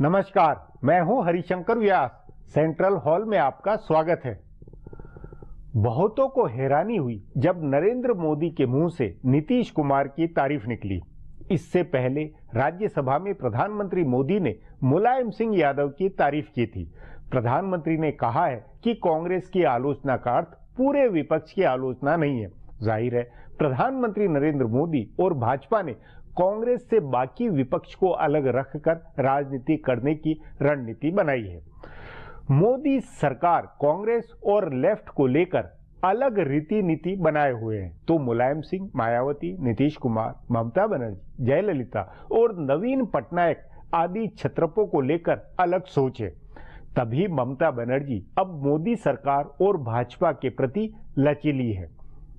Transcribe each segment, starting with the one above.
नमस्कार, मैं हूं हरिशंकर व्यास। सेंट्रल हॉल में आपका स्वागत है। बहुतों को हैरानी हुई जब नरेंद्र मोदी के मुंह से नीतीश कुमार की तारीफ निकली। इससे पहले राज्यसभा में प्रधानमंत्री मोदी ने मुलायम सिंह यादव की तारीफ की थी। प्रधानमंत्री ने कहा है कि कांग्रेस की आलोचना का अर्थ पूरे विपक्ष की आलोचना नहीं है। जाहिर है, प्रधानमंत्री नरेंद्र मोदी और भाजपा ने कांग्रेस से बाकी विपक्ष को अलग रखकर राजनीति करने की रणनीति बनाई है। मोदी सरकार कांग्रेस और लेफ्ट को लेकर अलग रीति नीति बनाए हुए हैं, तो मुलायम सिंह, मायावती, नीतीश कुमार, ममता बनर्जी, जयललिता और नवीन पटनायक आदि छत्रपों को लेकर अलग सोच है। तभी ममता बनर्जी अब मोदी सरकार और भाजपा के प्रति लचीली है।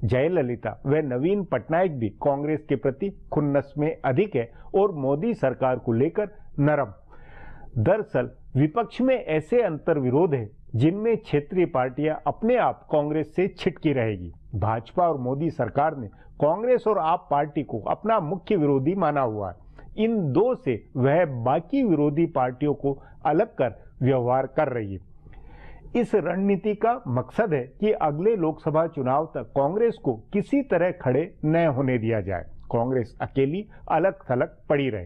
जयललिता व नवीन पटनायक भी कांग्रेस के प्रति खुन्नस में अधिक है और मोदी सरकार को लेकर नरम। दरअसल विपक्ष में ऐसे अंतर्विरोध है जिनमें क्षेत्रीय पार्टियां अपने आप कांग्रेस से छिटकी रहेगी। भाजपा और मोदी सरकार ने कांग्रेस और आप पार्टी को अपना मुख्य विरोधी माना हुआ है। इन दो से वह बाकी विरोधी पार्टियों को अलग कर व्यवहार कर रही है। इस रणनीति का मकसद है कि अगले लोकसभा चुनाव तक कांग्रेस को किसी तरह खड़े न होने दिया जाए। कांग्रेस अकेली अलग थलग पड़ी रहे।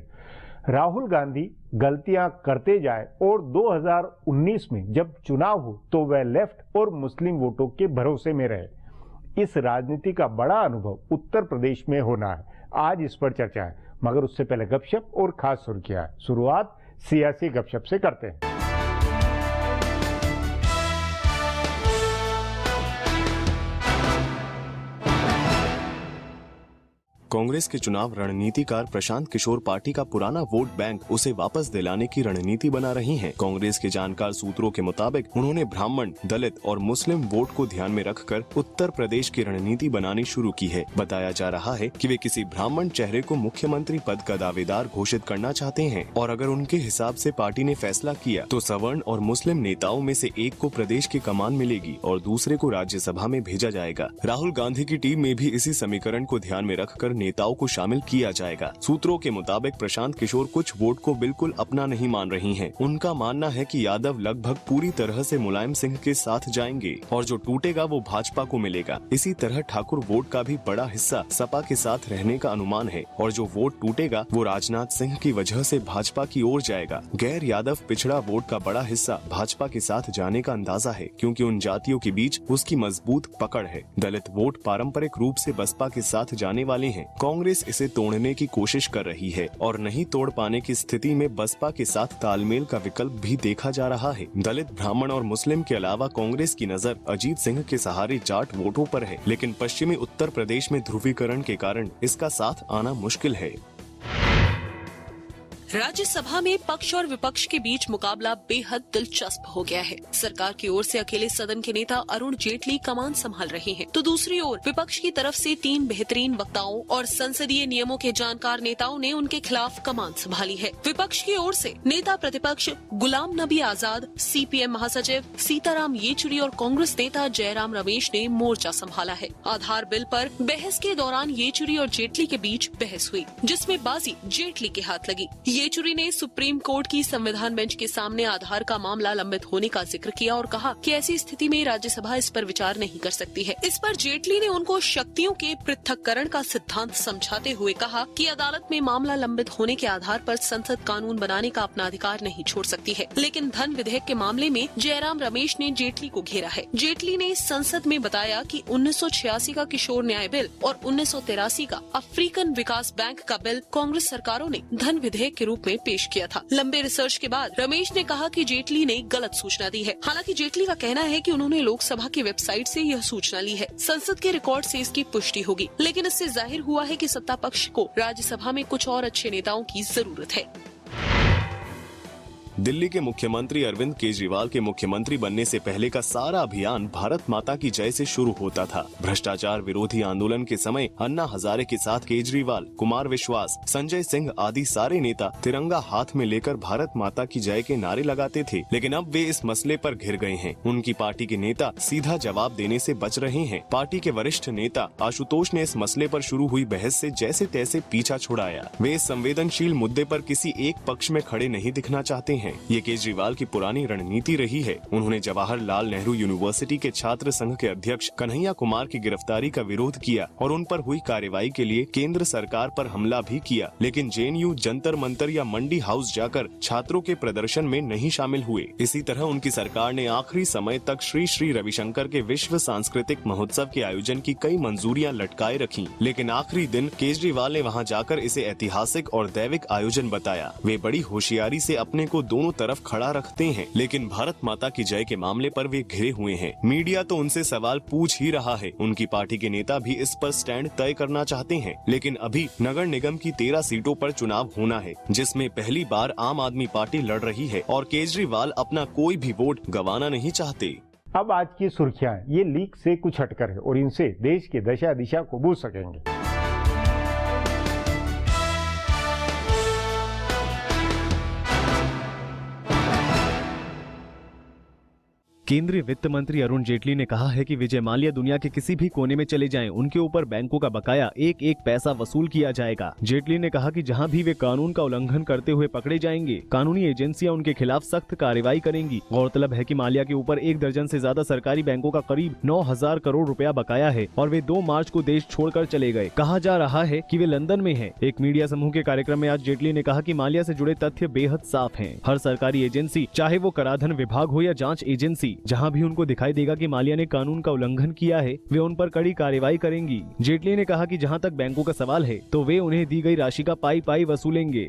राहुल गांधी गलतियां करते जाए और 2019 में जब चुनाव हो तो वह लेफ्ट और मुस्लिम वोटों के भरोसे में रहे। इस राजनीति का बड़ा अनुभव उत्तर प्रदेश में होना है। आज इस पर चर्चा है, मगर उससे पहले गपशप और खास सुर्खियां है। शुरुआत सियासी गपशप से करते हैं। कांग्रेस के चुनाव रणनीतिकार प्रशांत किशोर पार्टी का पुराना वोट बैंक उसे वापस दिलाने की रणनीति बना रही हैं। कांग्रेस के जानकार सूत्रों के मुताबिक उन्होंने ब्राह्मण, दलित और मुस्लिम वोट को ध्यान में रखकर उत्तर प्रदेश की रणनीति बनानी शुरू की है। बताया जा रहा है कि वे किसी ब्राह्मण चेहरे को मुख्यमंत्री पद का दावेदार घोषित करना चाहते हैं और अगर उनके हिसाब से पार्टी ने फैसला किया तो सवर्ण और मुस्लिम नेताओं में से एक को प्रदेश की कमान मिलेगी और दूसरे को राज्यसभा में भेजा जाएगा। राहुल गांधी की टीम में भी इसी समीकरण को ध्यान में रखकर नेताओं को शामिल किया जाएगा। सूत्रों के मुताबिक प्रशांत किशोर कुछ वोट को बिल्कुल अपना नहीं मान रही हैं। उनका मानना है कि यादव लगभग पूरी तरह से मुलायम सिंह के साथ जाएंगे और जो टूटेगा वो भाजपा को मिलेगा। इसी तरह ठाकुर वोट का भी बड़ा हिस्सा सपा के साथ रहने का अनुमान है और जो वोट टूटेगा वो राजनाथ सिंह की वजह से भाजपा की ओर जाएगा। गैर यादव पिछड़ा वोट का बड़ा हिस्सा भाजपा के साथ जाने का अंदाजा है क्योंकि उन जातियों के बीच उसकी मजबूत पकड़ है। दलित वोट पारंपरिक रूप से बसपा के साथ जाने वाले हैं। कांग्रेस इसे तोड़ने की कोशिश कर रही है और नहीं तोड़ पाने की स्थिति में बसपा के साथ तालमेल का विकल्प भी देखा जा रहा है। दलित, ब्राह्मण और मुस्लिम के अलावा कांग्रेस की नजर अजीत सिंह के सहारे जाट वोटों पर है, लेकिन पश्चिमी उत्तर प्रदेश में ध्रुवीकरण के कारण इसका साथ आना मुश्किल है। राज्यसभा में पक्ष और विपक्ष के बीच मुकाबला बेहद दिलचस्प हो गया है। सरकार की ओर से अकेले सदन के नेता अरुण जेटली कमान संभाल रहे हैं, तो दूसरी ओर विपक्ष की तरफ से 3 बेहतरीन वक्ताओं और संसदीय नियमों के जानकार नेताओं ने उनके खिलाफ कमान संभाली है। विपक्ष की ओर से नेता प्रतिपक्ष गुलाम नबी आजाद, सीपीएम महासचिव सीताराम येचुरी और कांग्रेस नेता जयराम रमेश ने मोर्चा संभाला है। आधार बिल पर बहस के दौरान येचुरी और जेटली के बीच बहस हुई, जिसमें बाजी जेटली के हाथ लगी। येचुरी ने सुप्रीम कोर्ट की संविधान बेंच के सामने आधार का मामला लंबित होने का जिक्र किया और कहा कि ऐसी स्थिति में राज्यसभा इस पर विचार नहीं कर सकती है। इस पर जेटली ने उनको शक्तियों के पृथक्करण का सिद्धांत समझाते हुए कहा कि अदालत में मामला लंबित होने के आधार पर संसद कानून बनाने का अपना अधिकार नहीं छोड़ सकती है। लेकिन धन विधेयक के मामले में जयराम रमेश ने जेटली को घेरा है। जेटली ने संसद में बताया कि 1986 का किशोर न्याय बिल और 1983 का अफ्रीकन विकास बैंक का बिल कांग्रेस सरकारों ने धन विधेयक के रूप में पेश किया था। लंबे रिसर्च के बाद रमेश ने कहा कि जेटली ने गलत सूचना दी है। हालांकि जेटली का कहना है कि उन्होंने लोकसभा की वेबसाइट से यह सूचना ली है। संसद के रिकॉर्ड से इसकी पुष्टि होगी, लेकिन इससे जाहिर हुआ है कि सत्ता पक्ष को राज्यसभा में कुछ और अच्छे नेताओं की जरूरत है। दिल्ली के मुख्यमंत्री अरविंद केजरीवाल के मुख्यमंत्री बनने से पहले का सारा अभियान भारत माता की जय से शुरू होता था। भ्रष्टाचार विरोधी आंदोलन के समय अन्ना हजारे के साथ केजरीवाल, कुमार विश्वास, संजय सिंह आदि सारे नेता तिरंगा हाथ में लेकर भारत माता की जय के नारे लगाते थे, लेकिन अब वे इस मसले पर घिर गए हैं। उनकी पार्टी के नेता सीधा जवाब देने से बच रहे हैं। पार्टी के वरिष्ठ नेता आशुतोष ने इस मसले पर शुरू हुई बहस से जैसे तैसे पीछा छुड़ाया। वे इस संवेदनशील मुद्दे पर किसी एक पक्ष में खड़े नहीं दिखना चाहते हैं। हैं। ये केजरीवाल की पुरानी रणनीति रही है। उन्होंने जवाहरलाल नेहरू यूनिवर्सिटी के छात्र संघ के अध्यक्ष कन्हैया कुमार की गिरफ्तारी का विरोध किया और उन पर हुई कार्रवाई के लिए केंद्र सरकार पर हमला भी किया, लेकिन जेएनयू जंतर मंतर या मंडी हाउस जाकर छात्रों के प्रदर्शन में नहीं शामिल हुए। इसी तरह उनकी सरकार ने आखिरी समय तक श्री श्री रविशंकर के विश्व सांस्कृतिक महोत्सव के आयोजन की कई मंजूरियां लटकाए रखी, लेकिन आखिरी दिन केजरीवाल ने वहां जाकर इसे ऐतिहासिक और दैविक आयोजन बताया। वे बड़ी होशियारी से अपने को दोनों तरफ खड़ा रखते हैं, लेकिन भारत माता की जय के मामले पर वे घिरे हुए हैं। मीडिया तो उनसे सवाल पूछ ही रहा है। उनकी पार्टी के नेता भी इस पर स्टैंड तय करना चाहते हैं, लेकिन अभी नगर निगम की 13 सीटों पर चुनाव होना है, जिसमें पहली बार आम आदमी पार्टी लड़ रही है और केजरीवाल अपना कोई भी वोट गंवाना नहीं चाहते। अब आज की सुर्खियां ये लीक से कुछ हटकर है और इनसे देश की दशा दिशा को बूझ सकेंगे। केंद्रीय वित्त मंत्री अरुण जेटली ने कहा है कि विजय माल्या दुनिया के किसी भी कोने में चले जाएं, उनके ऊपर बैंकों का बकाया एक एक पैसा वसूल किया जाएगा। जेटली ने कहा कि जहां भी वे कानून का उल्लंघन करते हुए पकड़े जाएंगे, कानूनी एजेंसियां उनके खिलाफ सख्त कार्रवाई करेंगी। गौरतलब है कि माल्या के ऊपर 1 दर्जन से ज्यादा सरकारी बैंकों का करीब 9,000 करोड़ रुपया बकाया है और वे 2 मार्च को देश छोड़कर चले गए। कहा जा रहा है कि वे लंदन में हैं। एक मीडिया समूह के कार्यक्रम में आज जेटली ने कहा कि माल्या से जुड़े तथ्य बेहद साफ हैं। हर सरकारी एजेंसी, चाहे वो कराधान विभाग हो या जांच एजेंसी, जहां भी उनको दिखाई देगा कि माल्या ने कानून का उल्लंघन किया है, वे उन पर कड़ी कार्रवाई करेंगी। जेटली ने कहा कि जहां तक बैंकों का सवाल है, तो वे उन्हें दी गई राशि का पाई पाई वसूलेंगे।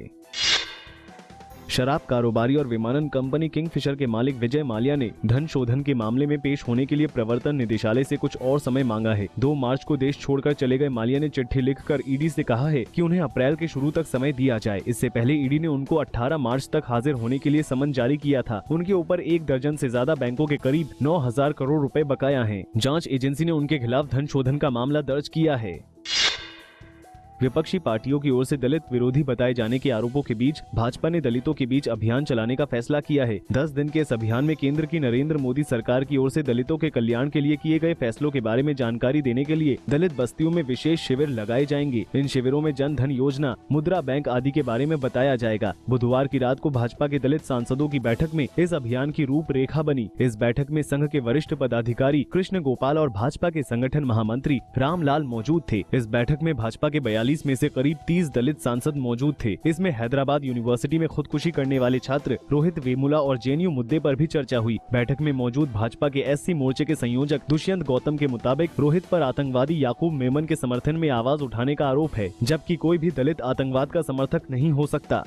शराब कारोबारी और विमानन कंपनी किंगफिशर के मालिक विजय माल्या ने धन शोधन के मामले में पेश होने के लिए प्रवर्तन निदेशालय से कुछ और समय मांगा है। 2 मार्च को देश छोड़कर चले गए माल्या ने चिट्ठी लिखकर ईडी से कहा है कि उन्हें अप्रैल के शुरू तक समय दिया जाए। इससे पहले ईडी ने उनको 18 मार्च तक हाजिर होने के लिए समन जारी किया था। उनके ऊपर 1 दर्जन से ज्यादा बैंकों के करीब 9,000 करोड़ रुपए बकाया है। जाँच एजेंसी ने उनके खिलाफ धन शोधन का मामला दर्ज किया है। विपक्षी पार्टियों की ओर से दलित विरोधी बताए जाने के आरोपों के बीच भाजपा ने दलितों के बीच अभियान चलाने का फैसला किया है। 10 दिन के इस अभियान में केंद्र की नरेंद्र मोदी सरकार की ओर से दलितों के कल्याण के लिए किए गए फैसलों के बारे में जानकारी देने के लिए दलित बस्तियों में विशेष शिविर लगाए जाएंगे। इन शिविरों में जन धन योजना, मुद्रा बैंक आदि के बारे में बताया जाएगा। बुधवार की रात को भाजपा के दलित सांसदों की बैठक में इस अभियान की रूपरेखा बनी। इस बैठक में संघ के वरिष्ठ पदाधिकारी कृष्ण गोपाल और भाजपा के संगठन महामंत्री रामलाल मौजूद थे। इस बैठक में भाजपा के 42 में से करीब 30 दलित सांसद मौजूद थे। इसमें हैदराबाद यूनिवर्सिटी में खुदकुशी करने वाले छात्र रोहित वेमुला और जेएनयू मुद्दे पर भी चर्चा हुई। बैठक में मौजूद भाजपा के एससी मोर्चे के संयोजक दुष्यंत गौतम के मुताबिक रोहित पर आतंकवादी याकूब मेमन के समर्थन में आवाज उठाने का आरोप है, जबकि कोई भी दलित आतंकवाद का समर्थक नहीं हो सकता।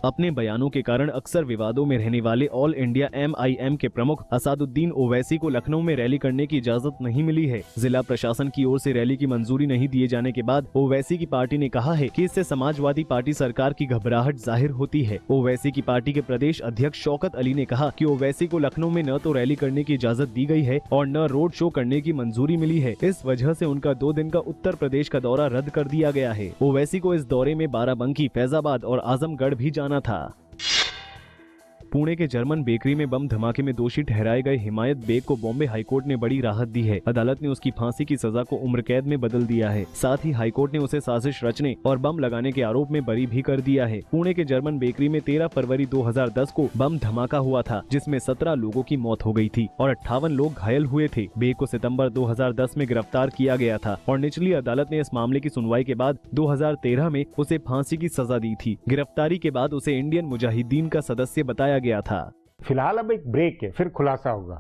अपने बयानों के कारण अक्सर विवादों में रहने वाले ऑल इंडिया MIM के प्रमुख असादुद्दीन ओवैसी को लखनऊ में रैली करने की इजाजत नहीं मिली है। जिला प्रशासन की ओर से रैली की मंजूरी नहीं दिए जाने के बाद ओवैसी की पार्टी ने कहा है कि इससे समाजवादी पार्टी सरकार की घबराहट जाहिर होती है। ओवैसी की पार्टी के प्रदेश अध्यक्ष शौकत अली ने कहा कि ओवैसी को लखनऊ में न तो रैली करने की इजाजत दी गई है और न रोड शो करने की मंजूरी मिली है। इस वजह से उनका 2 दिन का उत्तर प्रदेश का दौरा रद्द कर दिया गया है। ओवैसी को इस दौरे में बाराबंकी, फैजाबाद और आजमगढ़ भी जाना था। पुणे के जर्मन बेकरी में बम धमाके में दोषी ठहराए गए हिमायत बेग को बॉम्बे हाईकोर्ट ने बड़ी राहत दी है। अदालत ने उसकी फांसी की सजा को उम्र कैद में बदल दिया है। साथ ही हाईकोर्ट ने उसे साजिश रचने और बम लगाने के आरोप में बरी भी कर दिया है। पुणे के जर्मन बेकरी में 13 फरवरी 2010 को बम धमाका हुआ था, जिसमें 17 लोगों की मौत हो गई थी और 58 लोग घायल हुए थे। बेग को सितंबर 2010 में गिरफ्तार किया गया था और निचली अदालत ने इस मामले की सुनवाई के बाद 2013 में उसे फांसी की सजा दी थी। गिरफ्तारी के बाद उसे इंडियन मुजाहिदीन का सदस्य बताया गया था। फिलहाल अब एक ब्रेक है, फिर खुलासा होगा।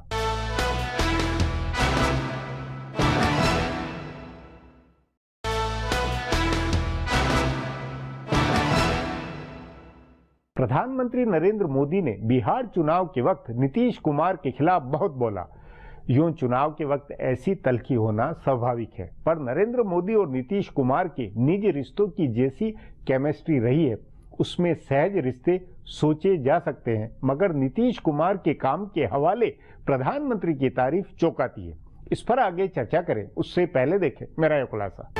प्रधानमंत्री नरेंद्र मोदी ने बिहार चुनाव के वक्त नीतीश कुमार के खिलाफ बहुत बोला। यूं चुनाव के वक्त ऐसी तल्खी होना स्वाभाविक है, पर नरेंद्र मोदी और नीतीश कुमार के निजी रिश्तों की जैसी केमिस्ट्री रही है, उसमें सहज रिश्ते सोचे जा सकते हैं। मगर नीतीश कुमार के काम के हवाले प्रधानमंत्री की तारीफ चौंकाती है। इस पर आगे चर्चा करें, उससे पहले देखें मेरा यह खुलासा।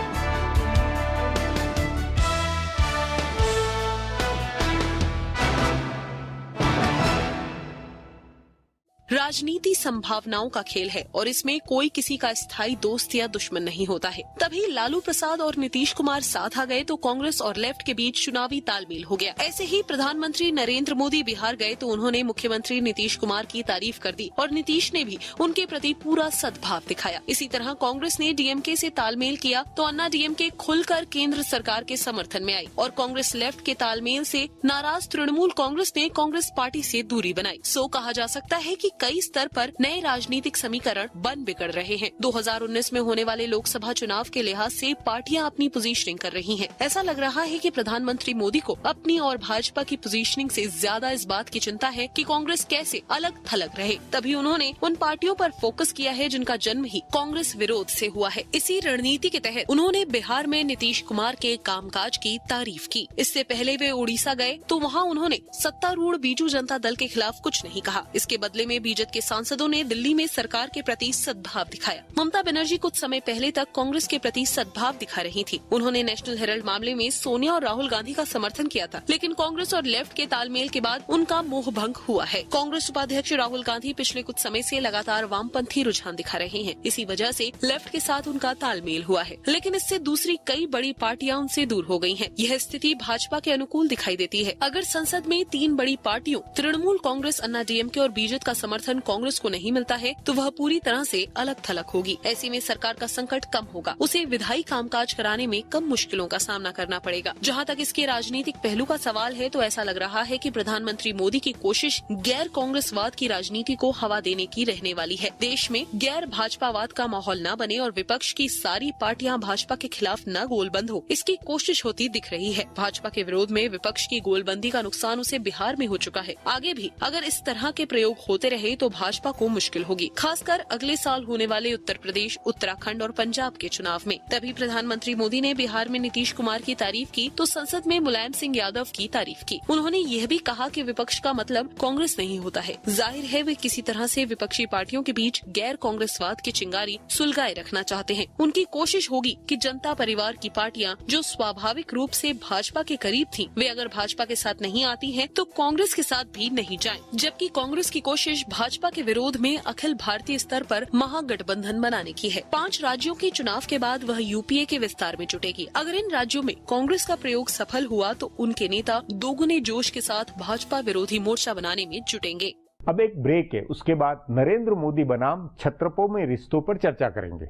राजनीति संभावनाओं का खेल है और इसमें कोई किसी का स्थायी दोस्त या दुश्मन नहीं होता है। तभी लालू प्रसाद और नीतीश कुमार साथ आ गए तो कांग्रेस और लेफ्ट के बीच चुनावी तालमेल हो गया। ऐसे ही प्रधानमंत्री नरेंद्र मोदी बिहार गए तो उन्होंने मुख्यमंत्री नीतीश कुमार की तारीफ कर दी और नीतीश ने भी उनके प्रति पूरा सद्भाव दिखाया। इसी तरह कांग्रेस ने डीएमके से तालमेल किया तो अन्ना डीएमके खुलकर केंद्र सरकार के समर्थन में आई और कांग्रेस लेफ्ट के तालमेल से नाराज तृणमूल कांग्रेस ने कांग्रेस पार्टी से दूरी बनाई। सो कहा जा सकता है कि कई स्तर पर नए राजनीतिक समीकरण बन बिगड़ रहे हैं। 2019 में होने वाले लोकसभा चुनाव के लिहाज से पार्टियां अपनी पोजीशनिंग कर रही हैं। ऐसा लग रहा है कि प्रधानमंत्री मोदी को अपनी और भाजपा की पोजीशनिंग से ज्यादा इस बात की चिंता है कि कांग्रेस कैसे अलग थलग रहे। तभी उन्होंने उन पार्टियों पर फोकस किया है जिनका जन्म ही कांग्रेस विरोध से हुआ है। इसी रणनीति के तहत उन्होंने बिहार में नीतीश कुमार के कामकाज की तारीफ की। इससे पहले वे उड़ीसा गए तो वहाँ उन्होंने सत्तारूढ़ बीजू जनता दल के खिलाफ कुछ नहीं कहा। इसके बदले में बीजेपी के सांसदों ने दिल्ली में सरकार के प्रति सद्भाव दिखाया। ममता बनर्जी कुछ समय पहले तक कांग्रेस के प्रति सद्भाव दिखा रही थी। उन्होंने नेशनल हेराल्ड मामले में सोनिया और राहुल गांधी का समर्थन किया था, लेकिन कांग्रेस और लेफ्ट के तालमेल के बाद उनका मोह भंग हुआ है। कांग्रेस उपाध्यक्ष राहुल गांधी पिछले कुछ समय से लगातार वामपंथी रुझान दिखा रहे हैं। इसी वजह से लेफ्ट के साथ उनका तालमेल हुआ है, लेकिन इससे दूसरी कई बड़ी पार्टियां उनसे दूर हो गई हैं। यह स्थिति भाजपा के अनुकूल दिखाई देती है। अगर संसद में 3 बड़ी पार्टियों तृणमूल कांग्रेस, अन्ना डीएमके और बीजेपी का समर्थन कांग्रेस को नहीं मिलता है तो वह पूरी तरह से अलग थलग होगी। ऐसे में सरकार का संकट कम होगा, उसे विधायी कामकाज कराने में कम मुश्किलों का सामना करना पड़ेगा। जहां तक इसके राजनीतिक पहलू का सवाल है तो ऐसा लग रहा है कि प्रधानमंत्री मोदी की कोशिश गैर कांग्रेसवाद की राजनीति को हवा देने की रहने वाली है। देश में गैर भाजपावाद का माहौल न बने और विपक्ष की सारी पार्टियां भाजपा के खिलाफ न गोलबंद हो, इसकी कोशिश होती दिख रही है। भाजपा के विरोध में विपक्ष की गोलबंदी का नुकसान उसे बिहार में हो चुका है। आगे भी अगर इस तरह के प्रयोग होते रहे तो भाजपा को मुश्किल होगी, खासकर अगले साल होने वाले उत्तर प्रदेश, उत्तराखंड और पंजाब के चुनाव में। तभी प्रधानमंत्री मोदी ने बिहार में नीतीश कुमार की तारीफ की तो संसद में मुलायम सिंह यादव की तारीफ की। उन्होंने यह भी कहा कि विपक्ष का मतलब कांग्रेस नहीं होता है। जाहिर है वे किसी तरह से विपक्षी पार्टियों के बीच गैर कांग्रेसवाद की चिंगारी सुलगाए रखना चाहते हैं। उनकी कोशिश होगी कि जनता परिवार की पार्टियां जो स्वाभाविक रूप से भाजपा के करीब थीं, वे अगर भाजपा के साथ नहीं आती हैं तो कांग्रेस के साथ भी नहीं जाएं। जबकि कांग्रेस की कोशिश भाजपा के विरोध में अखिल भारतीय स्तर पर महागठबंधन बनाने की है। 5 राज्यों के चुनाव के बाद वह यूपीए के विस्तार में जुटेगी। अगर इन राज्यों में कांग्रेस का प्रयोग सफल हुआ तो उनके नेता दोगुने जोश के साथ भाजपा विरोधी मोर्चा बनाने में जुटेंगे। अब एक ब्रेक है, उसके बाद नरेंद्र मोदी बनाम छत्रपों में रिश्तों पर चर्चा करेंगे।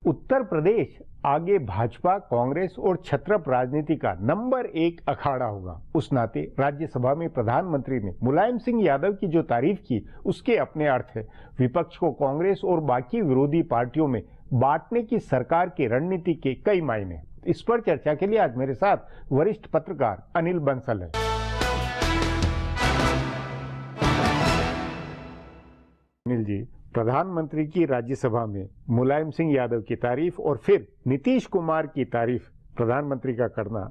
उत्तर प्रदेश आगे भाजपा, कांग्रेस और छत्रप राजनीति का नंबर 1 अखाड़ा होगा। उस नाते राज्यसभा में प्रधानमंत्री ने मुलायम सिंह यादव की जो तारीफ की उसके अपने अर्थ है। विपक्ष को कांग्रेस और बाकी विरोधी पार्टियों में बांटने की सरकार की रणनीति के कई मायने। इस पर चर्चा के लिए आज मेरे साथ वरिष्ठ पत्रकार अनिल बंसल है। अनिल जी, प्रधानमंत्री की राज्यसभा में मुलायम सिंह यादव की तारीफ और फिर नीतीश कुमार की तारीफ प्रधानमंत्री का करना,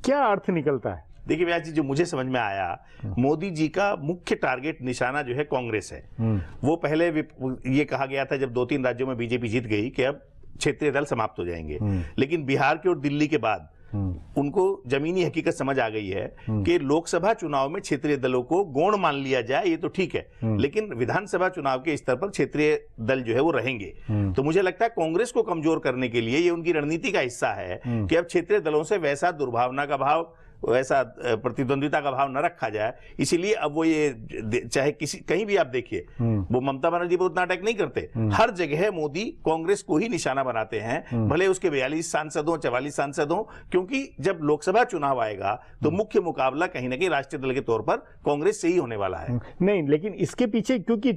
क्या अर्थ निकलता है? देखिए व्यास जी, जो मुझे समझ में आया, मोदी जी का मुख्य टारगेट निशाना जो है कांग्रेस है। वो पहले ये कहा गया था जब 2-3 राज्यों में बीजेपी जीत गई कि अब क्षेत्रीय दल समाप्त हो जाएंगे, लेकिन बिहार के और दिल्ली के बाद उनको जमीनी हकीकत समझ आ गई है कि लोकसभा चुनाव में क्षेत्रीय दलों को गौण मान लिया जाए ये तो ठीक है, लेकिन विधानसभा चुनाव के स्तर पर क्षेत्रीय दल जो है वो रहेंगे। तो मुझे लगता है कांग्रेस को कमजोर करने के लिए ये उनकी रणनीति का हिस्सा है कि अब क्षेत्रीय दलों से वैसा दुर्भावना का भाव, वैसा प्रतिद्वंदिता का भाव न रखा जाए। इसीलिए अब वो ये चाहे कहीं भी आप देखिए, वो ममता बनर्जी पर उतना अटैक नहीं करते, हर जगह मोदी कांग्रेस को ही निशाना बनाते हैं, भले उसके 42 सांसदों 44 सांसदों, क्योंकि जब लोकसभा चुनाव आएगा तो मुख्य मुकाबला कहीं ना कहीं राष्ट्रीय दल के तौर पर कांग्रेस से ही होने वाला है। नहीं, लेकिन इसके पीछे क्योंकि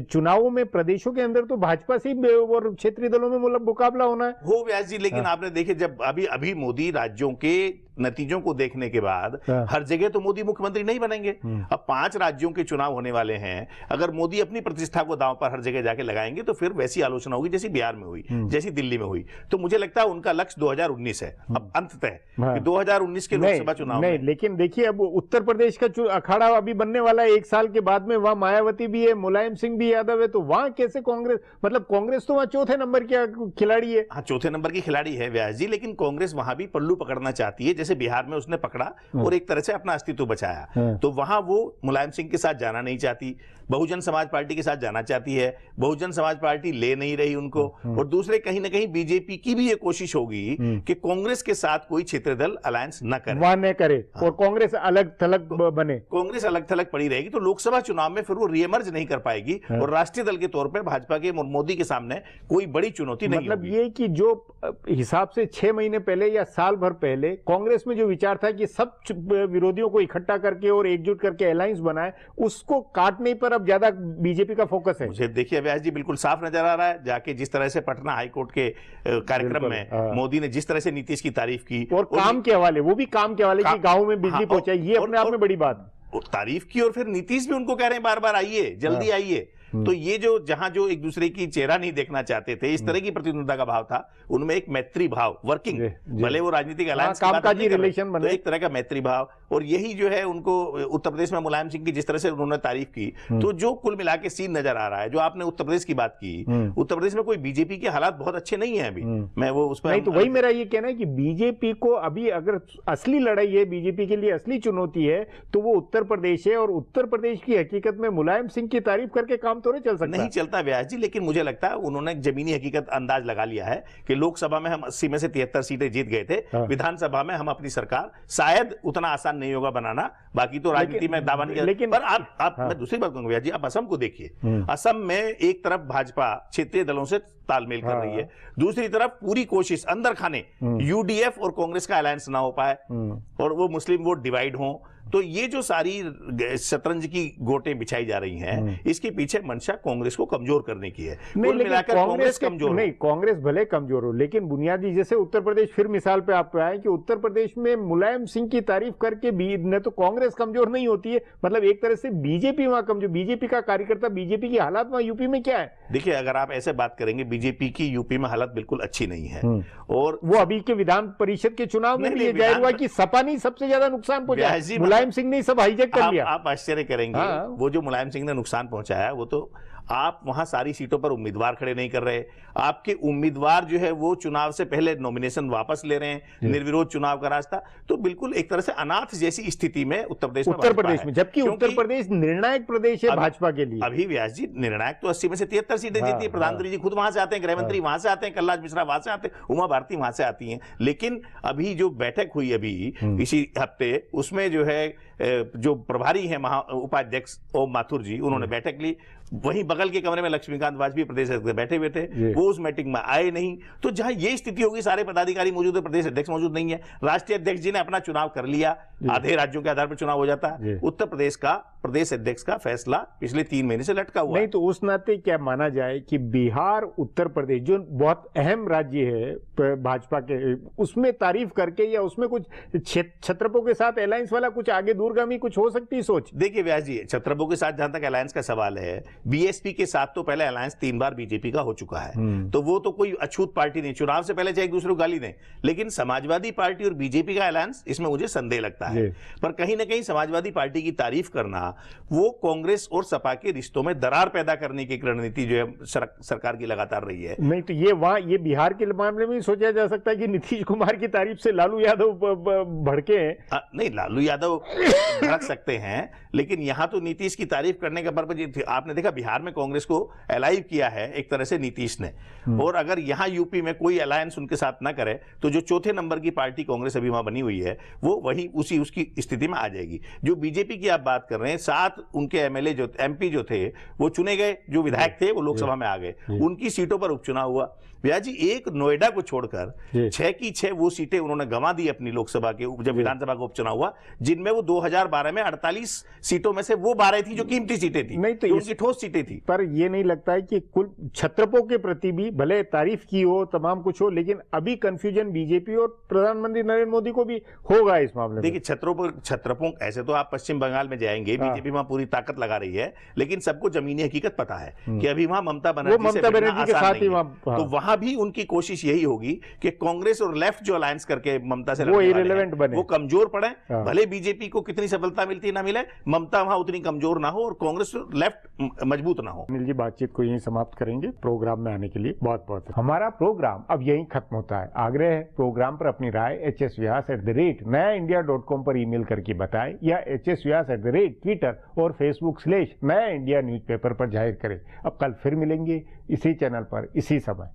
चुनावों में प्रदेशों के अंदर तो भाजपा से और क्षेत्रीय दलों में मुकाबला होना है। हो व्यास जी, लेकिन आपने देखे जब अभी मोदी राज्यों के नतीजों को देखने के बाद हाँ। हर जगह तो मोदी मुख्यमंत्री नहीं बनेंगे। अब 5 राज्यों के चुनाव होने वाले हैं, अगर मोदी अपनी प्रतिष्ठा को दांव पर हर जगह जाके लगाएंगे तो फिर वैसी आलोचना होगी जैसी बिहार में हुई, जैसी दिल्ली में हुई। तो मुझे लगता है उनका लक्ष्य 2019 है। अब अंततः हाँ। कि 2019 के लोकसभा चुनाव नहीं, में लेकिन देखिए अब उत्तर प्रदेश का अखाड़ा अभी बनने वाला है 1 साल के बाद में, वहां मायावती भी है, मुलायम सिंह भी यादव है, तो वहां कैसे कांग्रेस, मतलब कांग्रेस तो वहां चौथे नंबर की खिलाड़ी है। हाँ, चौथे नंबर की खिलाड़ी है व्यास जी, लेकिन कांग्रेस वहां भी पल्लू पकड़ना चाहती है, जैसे बिहार में उसने पकड़ा और एक तरह से अपना अस्तित्व बचाया। तो वहां वो मुलायम सिंह के साथ जाना नहीं चाहती, बहुजन समाज पार्टी के साथ जाना चाहती है, बहुजन समाज पार्टी ले नहीं रही उनको। और दूसरे कहीं ना कहीं बीजेपी की भी ये कोशिश होगी कि कांग्रेस के साथ कोई क्षेत्रीय दल अलायंस न करे, वहां न करे और कांग्रेस अलग थलग बने। कांग्रेस अलग थलग पड़ी रहेगी, तो लोकसभा चुनाव में फिर वो रीएमर्ज नहीं कर पाएगी और राष्ट्रीय दल के तौर पर भाजपा के मोदी के सामने कोई बड़ी चुनौती नहीं मतलब होगी। ये कि जो हिसाब से 6 महीने पहले या साल भर पहले कांग्रेस में जो विचार था कि सब विरोधियों को इकट्ठा करके और एकजुट करके अलायंस बनाए, उसको काटने पर अब ज्यादा बीजेपी का फोकस है। मुझे देखिए व्यास जी बिल्कुल साफ नजर आ रहा है, जाके जिस तरह से पटना हाईकोर्ट के कार्यक्रम में मोदी ने जिस तरह से नीतीश की तारीफ की और काम के हवाले, वो भी काम के हवाले कि गाँव में बिजली पहुंचाई, ये अपने आप में बड़ी बात, तारीफ की। और फिर नीतीश भी उनको कह रहे हैं बार बार आइए, जल्दी आइए। तो ये जो जहां जो एक दूसरे की चेहरा नहीं देखना चाहते थे, इस तरह की प्रतिद्वंद्विता का भाव था, उनमें एक मैत्री भाव, वर्किंग, भले वो राजनीतिक अलायंस कामकाजी रिलेशन बने, तो एक तरह का मैत्री भाव। और यही जो है उनको उत्तर प्रदेश में मुलायम सिंह की जिस तरह से उन्होंने तारीफ की, तो जो कुल मिला के सीन नजर आ रहा है, जो आपने उत्तर प्रदेश की बात की, उत्तर प्रदेश में कोई बीजेपी के हालात बहुत अच्छे नहीं है अभी। मैं वो उस पर नहीं, तो वही मेरा ये कहना है कि बीजेपी को अभी अगर असली लड़ाई है, बीजेपी के लिए असली चुनौती है, तो वो उत्तर प्रदेश है। और उत्तर प्रदेश की हकीकत में मुलायम सिंह की तारीफ करके काम तो नहीं चल सकता। नहीं चलता व्यास जी, लेकिन मुझे लगता है उन्होंने जमीनी हकीकत अंदाज लगा लिया है कि लोकसभा में हम 80 में से 73 सीटें जीत गए थे, विधानसभा में हम अपनी सरकार शायद उतना आसान नहीं होगा बनाना, बाकी तो राजनीति में दावा नहीं। लेकिन पर आप मैं दूसरी बात कहूंगा व्यास जी, आप असम को देखिए। असम में एक तरफ भाजपा क्षेत्रीय दलों से तालमेल कर रही है, दूसरी तरफ पूरी कोशिश अंदर खाने यूडीएफ और कांग्रेस का अलायंस ना हो पाए और वो मुस्लिम वोट डिवाइड हो। तो ये जो सारी शतरंज की गोटें बिछाई जा रही हैं, इसके पीछे मंशा कांग्रेस को कमजोर करने की है। नहीं, लेकिन कांग्रेस कमजोर नहीं, कांग्रेस भले कमजोर हो, लेकिन बुनियादी जैसे उत्तर प्रदेश, फिर मिसाल पे आप आए कि उत्तर प्रदेश में मुलायम सिंह की तारीफ करके न तो कांग्रेस कमजोर नहीं होती है, मतलब एक तरह से बीजेपी वहां कमजोर, बीजेपी का कार्यकर्ता, बीजेपी की हालात वहां यूपी में क्या है? देखिए, अगर आप ऐसे बात करेंगे, बीजेपी की यूपी में हालत बिल्कुल अच्छी नहीं है। और वो अभी के विधान परिषद के चुनाव में भी जाहिर हुआ कि सपा ने सबसे ज्यादा नुकसान पहुंचाया, मुलायम सिंह ने सब हाईजैक कर लिया। आप आश्चर्य करेंगे, वो जो मुलायम सिंह ने नुकसान पहुंचाया, वो तो आप वहां सारी सीटों पर उम्मीदवार खड़े नहीं कर रहे, आपके उम्मीदवार जो है वो चुनाव से पहले नॉमिनेशन वापस ले रहे हैं, निर्विरोध चुनाव का रास्ता, तो बिल्कुल एक तरह से अनाथ जैसी स्थिति में उत्तर प्रदेश में, जबकि उत्तर प्रदेश निर्णायक प्रदेश है भाजपा के लिए। अभी व्यास जी निर्णायक तो 80 में से 73 सीटें जीती है, प्रधानमंत्री जी खुद वहां से आते हैं, गृहमंत्री वहां से आते हैं, कलराज मिश्रा वहां से आते हैं, उमा भारती वहां से आती हैं। लेकिन अभी जो बैठक हुई अभी इसी हफ्ते, उसमें जो है जो प्रभारी है उपाध्यक्ष ओम माथुर जी, उन्होंने बैठक ली, वहीं बगल के कमरे में लक्ष्मीकांत वाजपेयी प्रदेश अध्यक्ष बैठे हुए थे, वो उस मीटिंग में आए नहीं। तो जहां ये स्थिति होगी, सारे पदाधिकारी मौजूद है, प्रदेश अध्यक्ष मौजूद नहीं है, राष्ट्रीय अध्यक्ष जी ने अपना चुनाव कर लिया, आधे राज्यों के आधार पर चुनाव हो जाता है, उत्तर प्रदेश का प्रदेश अध्यक्ष का फैसला पिछले 3 महीने से लटका हुआ नहीं। तो उस नाते क्या माना जाए कि बिहार, उत्तर प्रदेश जो बहुत अहम राज्य है भाजपा के, उसमें तारीफ करके या उसमें कुछ छत्रपों के साथ अलायंस वाला कुछ आगे दूरगामी कुछ हो सकती है सोच? देखिए व्यास जी, छत्रपों के साथ जहां तक अलायंस का सवाल है, बीएसपी के साथ तो पहले अलायंस 3 बार बीजेपी का हो चुका है, तो वो तो कोई अछूत पार्टी नहीं, चुनाव से पहले चाहे एक दूसरे को गाली दें। लेकिन समाजवादी पार्टी और बीजेपी का अलायंस, इसमें मुझे संदेह लगता है। पर कहीं ना कहीं समाजवादी पार्टी की तारीफ करना, वो कांग्रेस और सपा के रिश्तों में दरार पैदा करने की रणनीति जो है सरकार की लगातार रही है। नहीं तो ये बिहार के मामले में सोचा जा सकता है कि नीतीश कुमार की तारीफ से लालू यादव भड़के हैं। नहीं, लालू यादव भड़क सकते हैं, लेकिन यहां तो नीतीश की तारीफ करने का पर्पज, आपने देखा बिहार में कांग्रेस को अलाइव किया है एक तरह से नीतीश ने, और अगर यहां यूपी में कोई अलायंस उनके साथ ना करे, तो जो चौथे नंबर की पार्टी कांग्रेस अभी वहां बनी हुई है, वो वही उसकी स्थिति में आ जाएगी। जो बीजेपी की आप बात कर रहे हैं, 7 उनके एमएलए जो एमपी जो थे वो चुने गए, जो विधायक थे वो लोकसभा में आ गए, उनकी सीटों पर उपचुनाव हुआ। भैया जी एक नोएडा को छोड़कर 6 की 6 वो सीटें उन्होंने गंवा दी अपनी लोकसभा के, जब विधानसभा का उपचुनाव हुआ, जिनमें वो 2012 में 48 सीटों में से वो 12 थी जो कीमती सीटें थी, नहीं तो उनकी ठोस सीटें थी। पर ये नहीं लगता है कि कुल छत्रपों के प्रति भी भले तारीफ की हो, तमाम कुछ हो, लेकिन अभी कंफ्यूजन बीजेपी और प्रधानमंत्री नरेंद्र मोदी को भी होगा इस मामले में? देखिए छत्रपों ऐसे तो आप पश्चिम बंगाल में जाएंगे, बीजेपी वहां पूरी ताकत लगा रही है, लेकिन सबको जमीनी हकीकत पता है कि अभी वहां ममता बनर्जी के साथ ही तो वहां भी उनकी कोशिश यही होगी कि कांग्रेस और लेफ्ट जो अलायंस करके ममता से वो इरेलेवेंट बने, वो कमजोर पड़े। भले बीजेपी को कितनी सफलता मिलती ना मिले, ममता वहां उतनी कमजोर ना हो और कांग्रेस और लेफ्ट मजबूत ना हो। अनिल जी, बातचीत को यहीं समाप्त करेंगे। प्रोग्राम में आने के लिए बहुत बहुत हमारा प्रोग्राम अब यहीं खत्म होता है। आग्रह है प्रोग्राम पर अपनी राय hsvyas@nayaindia.com पर ईमेल करके बताएं या hsvyas@Twitter और Facebook/नया इंडिया न्यूज़पेपर पर जाहिर करें। अब कल फिर मिलेंगे इसी चैनल पर इसी समय।